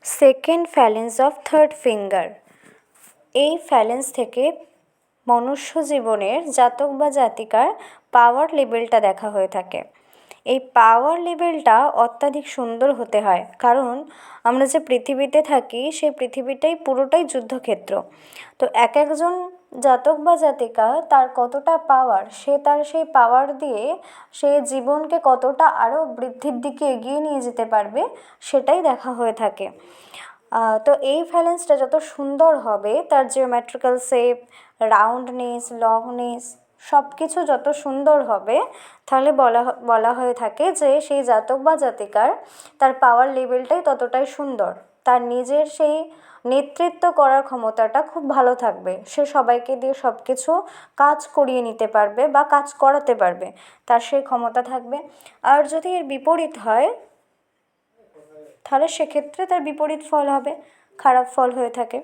Second phalanx of third finger. এই phalanx থেকে মনুষ্য জীবনের জাতক বা জাতিকার পাওয়ার লেভেলটা দেখা হয়ে থাকে। এই পাওয়ার লেভেলটা অত্যাধিক সুন্দর হতে হয়, কারণ আমরা যে পৃথিবীতে থাকি সেই পৃথিবীটাই পুরোটাই যুদ্ধক্ষেত্র। তো এক একজন জাতক বা জাতিকা তার কতটা পাওয়ার, সে তার সেই পাওয়ার দিয়ে সে জীবনকে কতটা আরও বৃদ্ধির দিকে এগিয়ে নিয়ে যেতে পারবে, সেটাই দেখা হয়ে থাকে। তো এই ফ্যালেন্সটা যত সুন্দর হবে, তার জিওমেট্রিক্যাল শেপ, রাউন্ডনেস, লংনেস সব কিছু যত সুন্দর হবে, তাহলে বলা হয়ে থাকে যে সেই জাতক বা জাতিকার তার পাওয়ার লেভেলটাই ততটাই সুন্দর। তার নিজের সেই নেতৃত্ব করার ক্ষমতাটা খুব ভালো থাকবে, সে সবাইকে দিয়ে সব কিছু কাজ করিয়ে নিতে পারবে বা কাজ করাতে পারবে, তার সেই ক্ষমতা থাকবে। আর যদি এর বিপরীত হয়, তাহলে সেক্ষেত্রে তার বিপরীত ফল হবে, খারাপ ফল হয়ে থাকে।